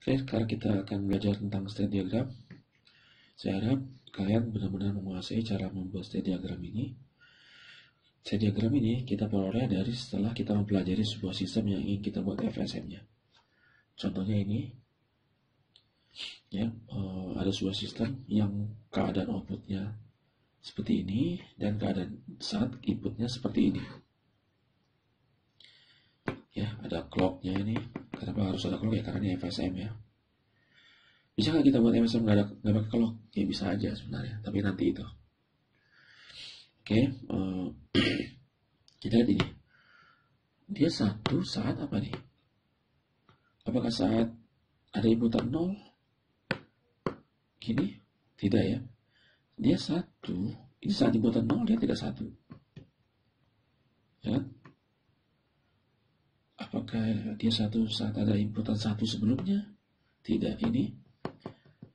Oke, sekarang kita akan belajar tentang state diagram. Saya harap kalian benar-benar menguasai cara membuat state diagram ini. State diagram ini kita peroleh dari setelah kita mempelajari sebuah sistem yang ingin kita buat FSM-nya. Contohnya ini, ya, ada sebuah sistem yang keadaan outputnya seperti ini dan keadaan saat inputnya seperti ini. Ya, ada clocknya ini. Kenapa harus ada clock ya? Karena ini FSM ya. Bisa nggak kita buat FSM nggak pakai clock? Ya bisa aja sebenarnya, tapi nanti itu. Oke, kita lihat ini. Dia satu saat apa nih? Apakah saat ada inputan 0? Gini? Tidak ya. Dia satu. Ini saat inputan 0 dia tidak satu. Ya. Apakah dia satu saat ada inputan 1 sebelumnya? Tidak. Ini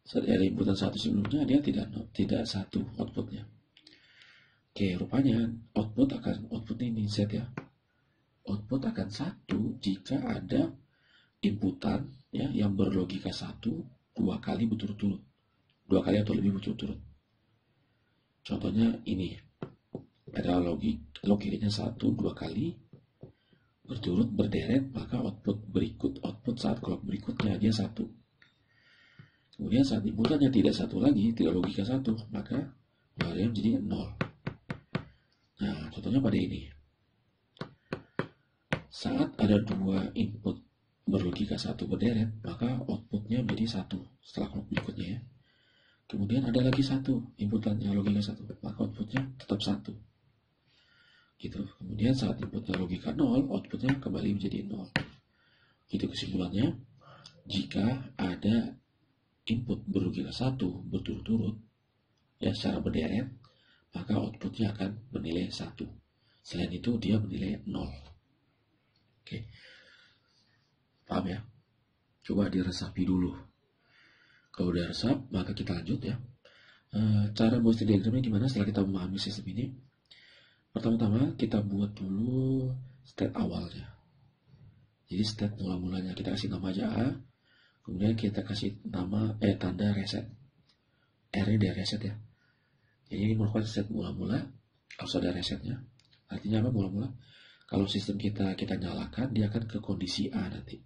saat ada inputan 1 sebelumnya dia tidak satu outputnya. Oke, rupanya output ini Z ya. Output akan 1 jika ada inputan ya yang berlogika 1 2 kali berturut-turut. 2 kali atau lebih berturut-turut. Contohnya ini. Ada logikanya 1 2 kali berturut berderet, maka output saat clock berikutnya dia 1. Kemudian saat inputannya tidak 1 lagi, tidak logika 1, maka value menjadi 0. Nah, contohnya pada ini. Saat ada 2 input berlogika 1 berderet, maka outputnya menjadi 1 setelah clock berikutnya ya. Kemudian ada lagi 1 inputannya logika 1, maka outputnya tetap 1. Gitu. Kemudian saat inputnya logika 0, outputnya kembali menjadi 0. Gitu kesimpulannya. Jika ada input berlogika 1 berturut-turut ya secara berderet, maka outputnya akan bernilai 1. Selain itu dia bernilai 0. Oke. Paham ya? Coba diresapi dulu. Kalau udah resap, maka kita lanjut ya. Cara buat diagramnya gimana setelah kita memahami sistem ini? Pertama-tama kita buat dulu state awalnya. Jadi state mula-mulanya kita kasih nama aja A. Kemudian kita kasih nama tanda reset. R-nya dari reset ya. Jadi ini merupakan state mula-mula, harus ada resetnya. Artinya apa mula-mula? Kalau sistem kita nyalakan, dia akan ke kondisi A nanti.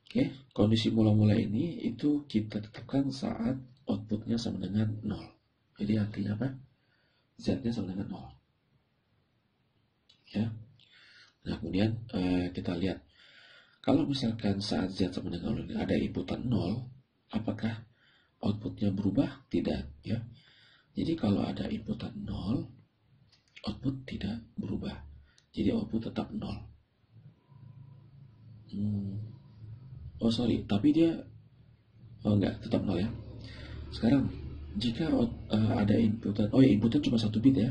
Oke, kondisi mula-mula ini itu kita tetapkan saat outputnya sama dengan 0. Jadi artinya apa? Z-nya sama dengan 0. Ya. Nah, kemudian kita lihat. Kalau misalkan saat Z sama dengan 0 ada inputan 0, apakah outputnya berubah? Tidak. Ya. Jadi kalau ada inputan 0, output tidak berubah. Jadi output tetap 0. Oh sorry, tapi dia enggak, tetap 0 ya. Sekarang jika ada inputan, inputan cuma 1 bit ya,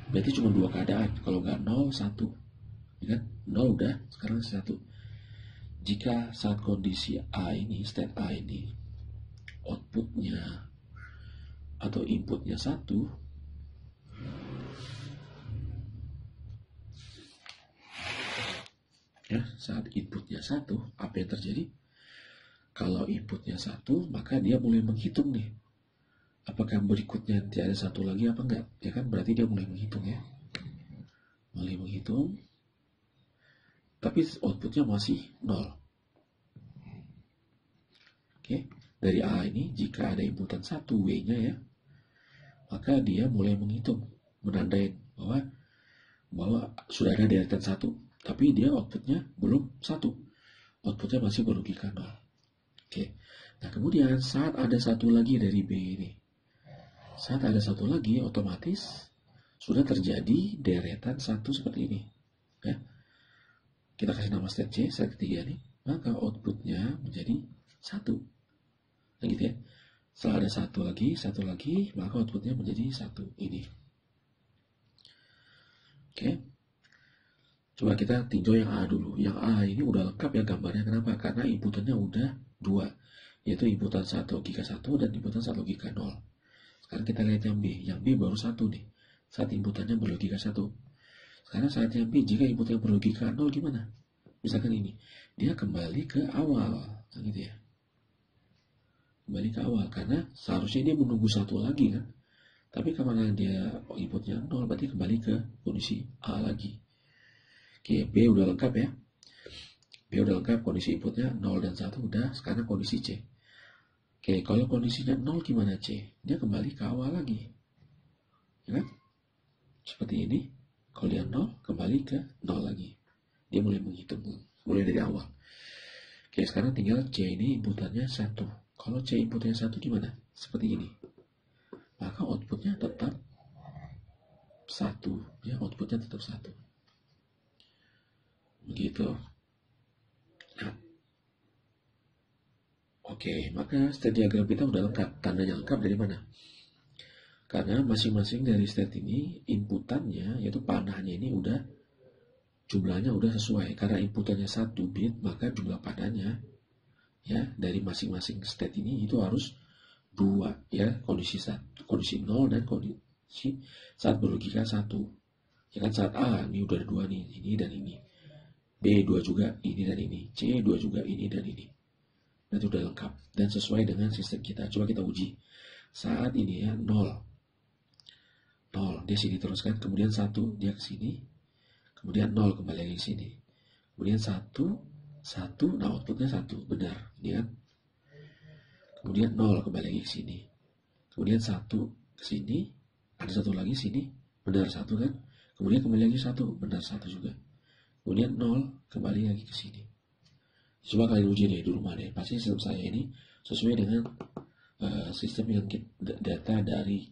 berarti cuma 2 keadaan. Kalau nggak 0, 1 ya kan? 0 udah, sekarang 1. Jika saat kondisi A ini, state A ini, outputnya atau inputnya 1, ya, saat inputnya 1, apa yang terjadi? Kalau inputnya 1, maka dia mulai menghitung nih. Apakah berikutnya tidak ada 1 lagi apa enggak? Ya kan, berarti dia mulai menghitung ya. Mulai menghitung. Tapi outputnya masih 0. Oke, dari A ini jika ada inputan 1 W-nya ya, maka dia mulai menghitung, menandain bahwa sudah ada deretan 1, tapi dia outputnya belum 1. Outputnya masih berlogika 0. Oke. Nah, kemudian saat ada 1 lagi dari B ini. Saat ada 1 lagi, otomatis sudah terjadi deretan 1 seperti ini. Ya. Kita kasih nama state C, state ketiga nih. Maka outputnya menjadi 1. Nah, gitu ya. Setelah ada 1 lagi, maka outputnya menjadi 1. Ini. Oke. Coba kita tinjau yang A dulu. Yang A ini udah lengkap ya gambarnya. Kenapa? Karena inputannya udah 2. Yaitu inputan 1 logika 1 dan inputan 1 logika 0. Sekarang kita lihat yang B. Yang B baru 1 nih. Saat inputannya berlogika 1. Sekarang saat yang B, jika inputnya berlogika 0 gimana? misalkan ini, dia kembali ke awal, gitu ya. Kembali ke awal, karena seharusnya dia menunggu satu lagi kan. Tapi karena dia inputnya 0, berarti kembali ke kondisi A lagi. Oke, B udah lengkap ya. B udah lengkap, kondisi inputnya 0 dan 1 udah, sekarang kondisi C. Oke, kalau kondisinya 0 gimana C? Dia kembali ke awal lagi. Ya kan? Seperti ini, kalau dia 0, kembali ke 0 lagi. Dia mulai menghitung, mulai dari awal. Oke, sekarang tinggal C ini inputannya 1. Kalau C inputnya 1 gimana? Seperti ini. Maka outputnya tetap 1. Ya, outputnya tetap 1. Begitu. Nah, oke, maka state diagram kita udah lengkap. Tandanya lengkap dari mana? Karena masing-masing dari state ini inputannya, yaitu panahnya ini udah jumlahnya udah sesuai. Karena inputannya 1 bit, maka jumlah panahnya ya dari masing-masing state ini itu harus 2 ya, kondisi 0 dan kondisi saat berlogika 1. Ya kan, saat A ini udah 2 nih, ini dan ini. B 2 juga ini dan ini. C 2 juga ini dan ini. Nah, itu udah lengkap dan sesuai dengan sistem kita. Coba kita uji. Saat ini ya 0. 0 dia sini teruskan, kemudian 1 dia ke sini. Kemudian 0 kembali lagi ke sini. Kemudian 1, nah outputnya 1, benar, ini kan. Kemudian 0 kembali lagi ke sini. Kemudian 1 ke sini, ada 1 lagi sini, benar 1 kan. Kemudian kembali lagi 1, benar 1 juga. Kemudian 0 kembali lagi ke sini. Coba kalian uji deh di rumah deh. Pasti sistem saya ini sesuai dengan sistem yang data dari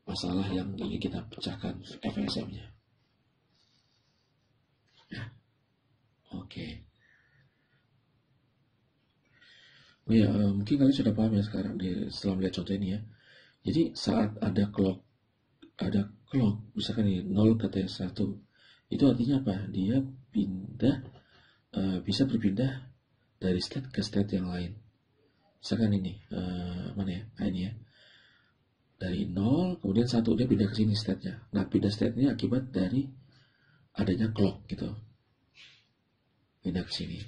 masalah yang ingin kita pecahkan FSM-nya. Ya, oke. Oh ya, mungkin kalian sudah paham ya sekarang setelah melihat contoh ini ya. Jadi saat ada clock, misalkan ini 0 ke 1, itu artinya apa? Dia bisa berpindah dari state ke state yang lain. Misalkan ini, mana ya? Nah, ini ya. Dari 0, kemudian 1, dia pindah ke sini state-nya. Nah, pindah state-nya akibat dari adanya clock gitu. Pindah ke sini.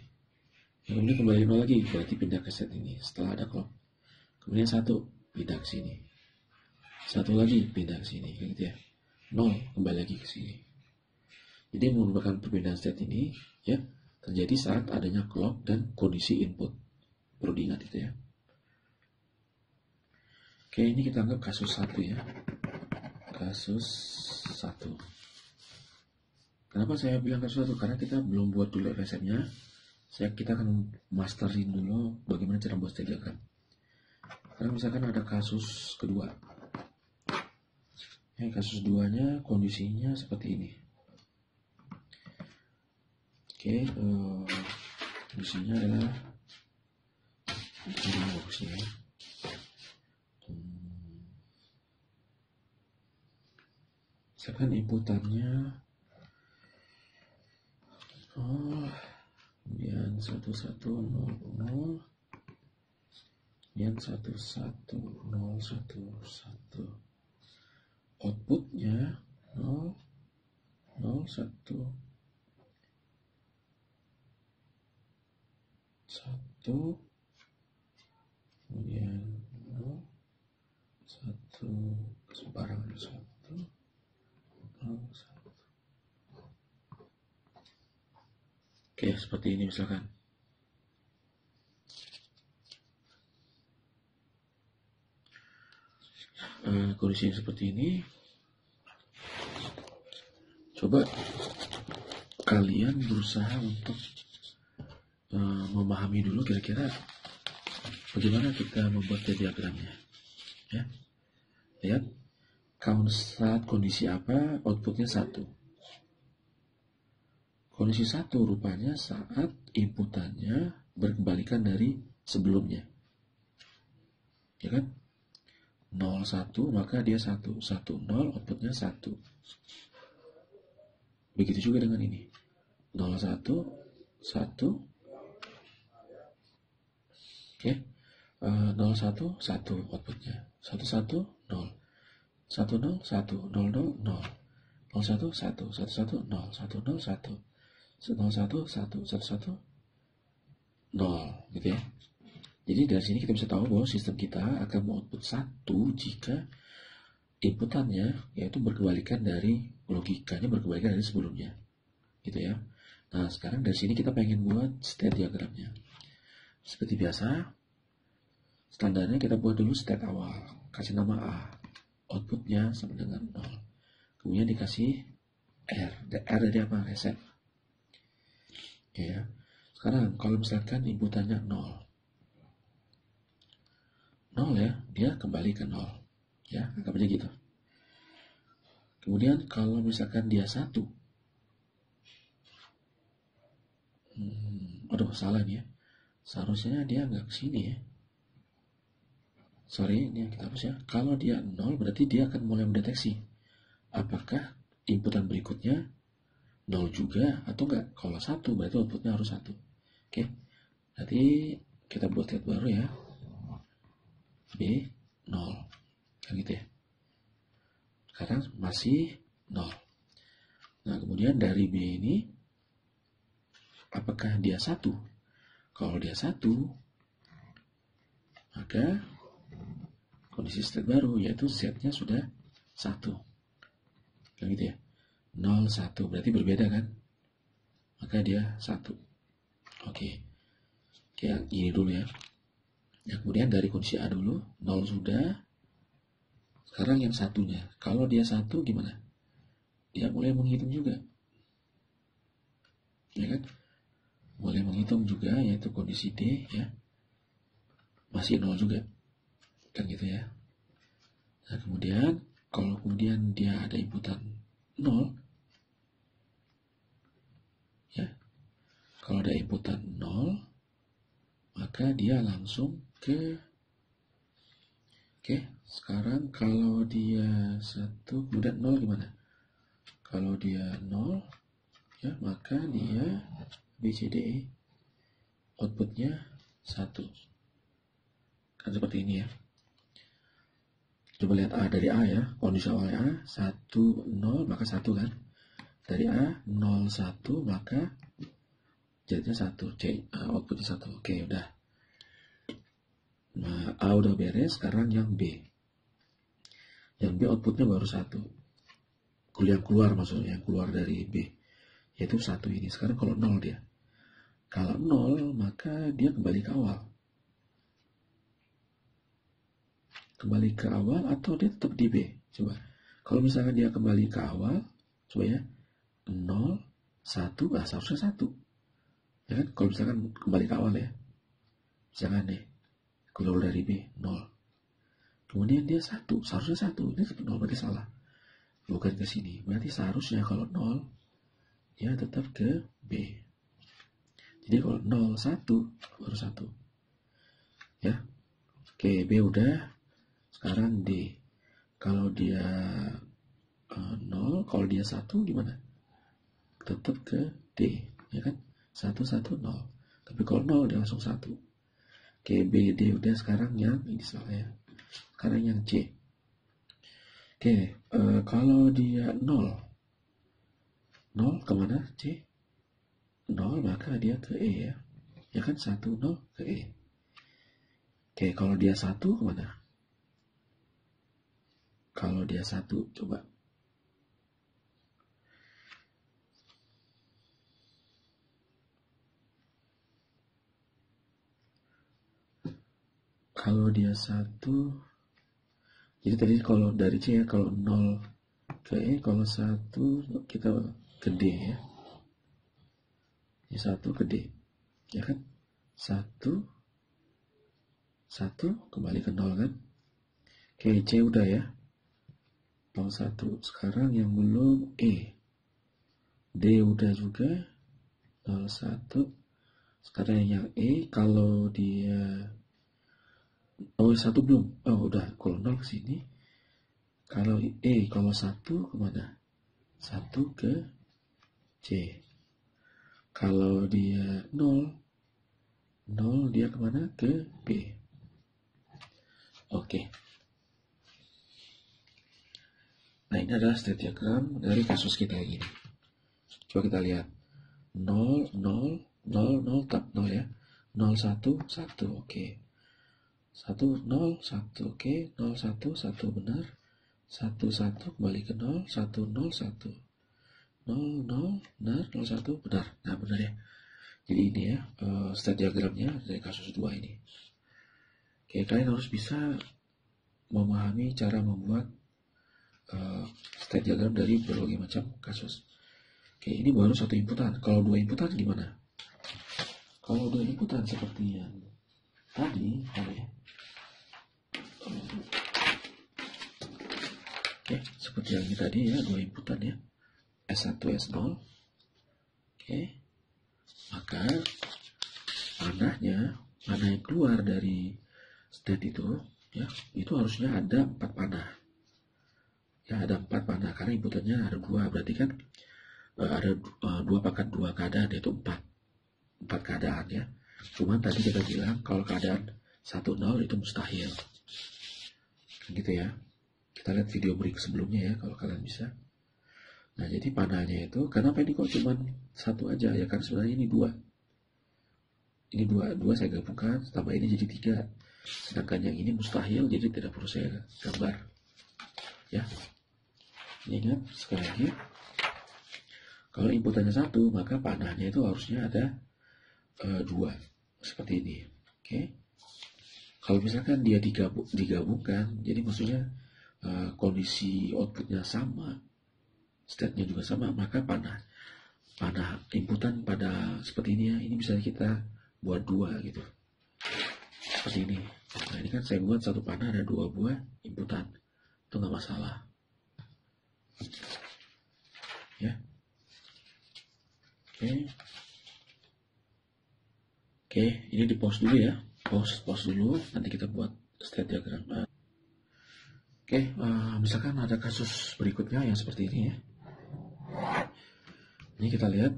Kemudian kembali 0 lagi, berarti pindah ke state ini setelah ada clock. Kemudian 1, pindah ke sini. 1 lagi, pindah ke sini, kayak gitu ya. 0, kembali lagi ke sini. Jadi merupakan perpindahan state ini ya terjadi saat adanya clock dan kondisi input. Perlu diingat itu ya. Oke, ini kita anggap kasus 1 ya. Kasus 1. Kenapa saya bilang kasus 1? Karena kita belum buat dulu FSM-nya. Kita akan masterin dulu bagaimana cara buat state diagram. Karena misalkan ada kasus kedua. Ya, kasus 2-nya kondisinya seperti ini. Oke, kondisinya adalah ini bagusnya ya. Misalkan inputannya kemudian 1100, kemudian 110011, outputnya 001 1, kemudian 0 1 sembarangan 1 0 1. Oke, seperti ini misalkan. Kondisi seperti ini. Coba kalian berusaha untuk memahami dulu kira-kira bagaimana kita membuat diagramnya. Ya, lihat saat kondisi apa outputnya 1. Kondisi 1 rupanya saat inputannya berkebalikan dari sebelumnya, ya kan? 0 1 maka dia 1 1 0 outputnya 1. Begitu juga dengan ini 0 1 1. Oke, 0 1 1 outputnya 1 1 0 1 0 1 0 0 0 0 1 1 1 1 0 1 0 1 0, 1, 1, 1, 1, 0 gitu ya. Jadi dari sini kita bisa tahu bahwa sistem kita akan output 1 jika inputannya yaitu berkebalikan dari logikanya, berkebalikan dari sebelumnya gitu ya. Nah sekarang dari sini kita pengen buat state diagramnya. Seperti biasa, standarnya kita buat dulu state awal, kasih nama A, outputnya sama dengan 0, kemudian dikasih R dari apa? Reset ya. Sekarang kalau misalkan inputannya 0 ya, dia kembali ke 0 ya, anggap aja gitu. Kemudian kalau misalkan dia 1, aduh salah nih ya, seharusnya dia nggak ke sini ya, sorry, ini kita hapus ya. Kalau dia 0 berarti dia akan mulai mendeteksi apakah inputan berikutnya 0 juga atau enggak. Kalau 1 berarti outputnya harus 1. Oke, nanti kita buat state baru ya, B 0 kan gitu ya. Sekarang masih 0. Nah kemudian dari B ini apakah dia 1? Kalau dia 1 maka kondisi state baru yaitu Z-nya sudah 1 kan gitu ya. 0, 1 berarti berbeda kan, maka dia 1. Oke, yang ini dulu ya. Nah, kemudian dari kunci A dulu, 0 sudah. Sekarang yang satunya, kalau dia 1 gimana? Dia mulai menghitung juga, ya kan? Mulai menghitung juga, yaitu kondisi D ya, masih 0 juga, kan gitu ya. Nah kemudian, kalau kemudian dia ada inputan 0, ya, kalau ada inputan 0, maka dia langsung ke, oke, sekarang kalau dia 1 kemudian 0 gimana? Kalau dia 0 ya, maka dia BCDE outputnya 1 kan seperti ini ya. Coba lihat A, dari A ya, kondisi awalnya A 1, 0 maka 1 kan. Dari A 0, 1 maka jadinya 1, C outputnya 1. Oke udah. Nah A udah beres, sekarang yang B. Yang B outputnya baru 1. Yang keluar maksudnya, yang keluar dari B yaitu 1 ini. Sekarang kalau 0 dia, kalau 0 maka dia kembali ke awal. Kembali ke awal atau dia tetap di B? Coba. Kalau misalkan dia kembali ke awal, coba ya, 0, 1, seharusnya 1. Ya kan? Kalau misalkan kembali ke awal ya, misalkan deh, keluar dari B, 0. Kemudian dia 1, seharusnya 1. Ini tetap 0, berarti salah. Bukan ke sini. Berarti seharusnya kalau 0, dia tetap ke B. Jadi kalau 0, 1, baru 1. Ya. Oke, B udah. Sekarang D. Kalau dia 0, kalau dia 1 gimana? Tetap ke D, ya kan? 1, 1, 0. Tapi kalau 0 dia langsung 1. Oke, B, D udah. Sekarang yang ini soalnya. Sekarang yang C. Oke, kalau dia 0 kemana? C 0 maka dia ke E ya. Ya kan, 1, 0 ke E. Oke, kalau dia 1 kemana? Kalau dia 1, coba. Kalau dia 1, jadi tadi kalau dari C ya, kalau 0 ke E, kalau 1 kita ke D ya. Ini 1 ke D, ya kan? 1, 1 kembali ke 0 kan? Oke, C udah ya. 0, 1. Sekarang yang belum E. D udah juga. 0, 1. Sekarang yang E, kalau dia, oh 1 belum. Oh udah, kalau 0 ke sini. Kalau E, kalau 1 kemana? 1 ke C. Kalau dia 0 dia kemana? Ke B. Oke. Nah ini adalah state diagram dari kasus kita ini. Coba kita lihat. 0, 0, 0, 0, tetap 0 ya. 0, 1, 1, oke. 1, 0, 1, oke. 0, 1, 1 benar. 1, 1, kembali ke 0, 1, 0, 1. 0, 0, benar. 0, 1, benar. Nah, benar ya. Jadi ini ya, state diagramnya dari kasus 2 ini. Oke, kalian harus bisa memahami cara membuat state diagram dari berbagai macam kasus. Oke, ini baru satu inputan. Kalau dua inputan gimana? Kalau dua inputan seperti yang tadi, oke, seperti yang tadi ya, dua inputan ya, S1, S0. Oke, maka panah yang keluar dari state itu, ya, itu harusnya ada 4 panah. Ya, ada 4 panah karena inputannya ada 2, berarti kan ada 2 pangkat 2 keadaan, yaitu 4 keadaan ya. Cuman tadi kita bilang kalau keadaan 1, 0 itu mustahil. Gitu ya. Kita lihat video break sebelumnya ya kalau kalian bisa. Nah, jadi panahnya itu, kenapa ini kok cuma 1 aja ya? Karena sebenarnya ini 2. Ini 2 saya gabungkan, tambah ini jadi 3. Sedangkan yang ini mustahil, jadi tidak perlu saya gambar. Ya. Ingat sekali lagi, kalau inputannya 1, maka panahnya itu harusnya ada 2. Seperti ini. Oke. Kalau misalkan dia digabungkan, jadi maksudnya kondisi outputnya sama, state-nya juga sama, maka panah inputan pada seperti ini ya, ini bisa kita buat 2 gitu. Seperti ini. Nah, ini kan saya buat satu panah ada 2 buah inputan. Itu nggak masalah. Ya. Oke, ini di pause dulu ya. Pause dulu, nanti kita buat state diagram. Oke, misalkan ada kasus berikutnya yang seperti ini ya. Ini kita lihat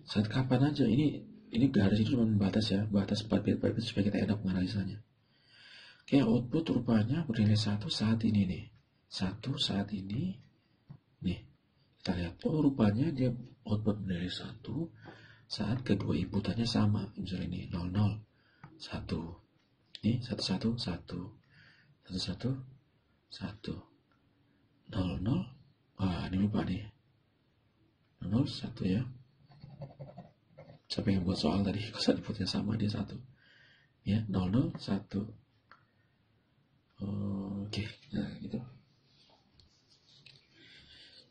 saat kapan aja, ini garis itu cuma membatas ya, batas 4 bit supaya kita enak menganalisanya. Oke, output rupanya bernilai 1 saat ini nih. 1 saat ini nih. Kita lihat, oh rupanya dia output bernilai 1 saat kedua inputannya sama. Misalnya ini 0, 0, 1. Ini 1, 1, 1. 1, 1, 1. 0, 0. Wah, ini lupa nih. 0, 1 ya. Siapa yang buat soal tadi? Kalau saat inputnya sama, dia 1. Ya, 0, 0, 1. Oke, nah gitu.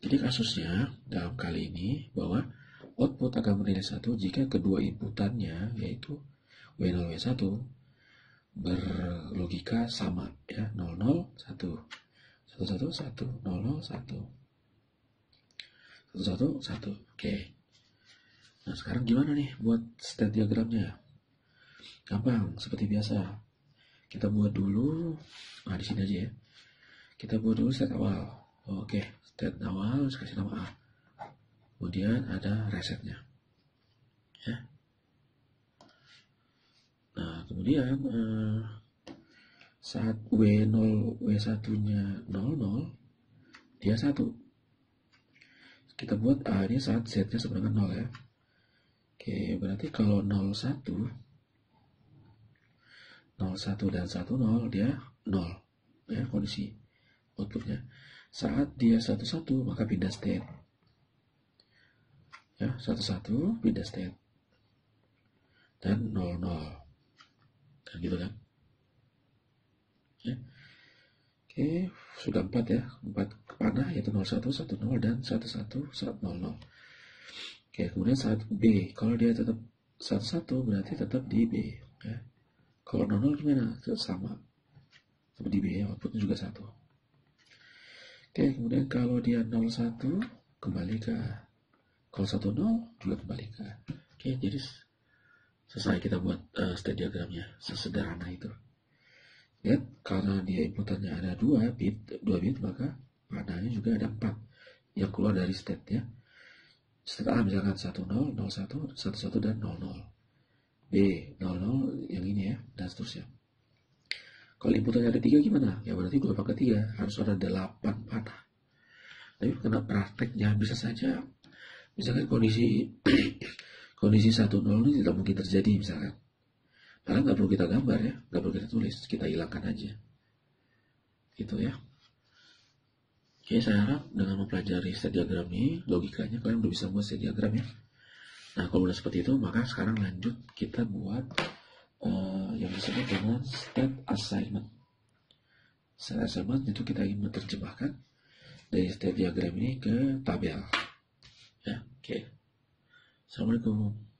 Jadi kasusnya dalam kali ini bahwa output akan bernilai 1 jika kedua inputannya yaitu W0, W1 berlogika sama ya, 0, 0, 1. 1, 1, 1, 0, 0, 1. 1, 1, 1. Oke. Nah, sekarang gimana nih buat state diagramnya? Gampang, seperti biasa. Kita buat dulu, nah di sini aja ya. Kita buat dulu state awal. Oke, state awal, kasih nama A. Kemudian ada resetnya. Ya. Nah, kemudian saat W0, W1-nya 00, dia 1. Kita buat A ini saat Z-nya sama dengan 0 ya. Oke, berarti kalau 01, 01 dan 10 dia 0 ya kondisi outputnya. Saat dia 11 maka pindah state ya, 11 pindah state dan 00 kan gitu kan ya. Oke, sudah 4 ya, 4 panah yaitu 01, 10 dan 11, 100. Oke, kemudian saat B, kalau dia tetap 11 berarti tetap di B ya. Kalau 00 gimana? Sama seperti B ya, outputnya juga 1. Oke, kemudian kalau dia 01 kembali ke, kalau 10 juga kembali ke. Oke, jadi selesai kita buat state diagramnya, sesederhana itu. Lihat, karena dia inputannya ada 2 bit, maka panahnya juga ada 4 yang keluar dari state ya. State A misalkan 10, 01, 11 dan 00. B 00 yang ini ya, dan seterusnya. Kalau inputannya ada 3 gimana? Ya berarti 2 pangkat 3 harus ada 8 panah. Tapi karena prakteknya bisa saja Misalkan kondisi 1, 0 ini tidak mungkin terjadi misalkan. Padahal nggak perlu kita gambar ya, nggak perlu kita tulis, kita hilangkan aja. Gitu ya. Oke, saya harap dengan mempelajari state diagram ini, logikanya kalian udah bisa buat state diagram ya. Nah, kalau udah seperti itu, maka sekarang lanjut kita buat yang disebut dengan state assignment. State assignment itu kita ingin menerjemahkan dari state diagram ini ke tabel. Ya, oke. Assalamualaikum.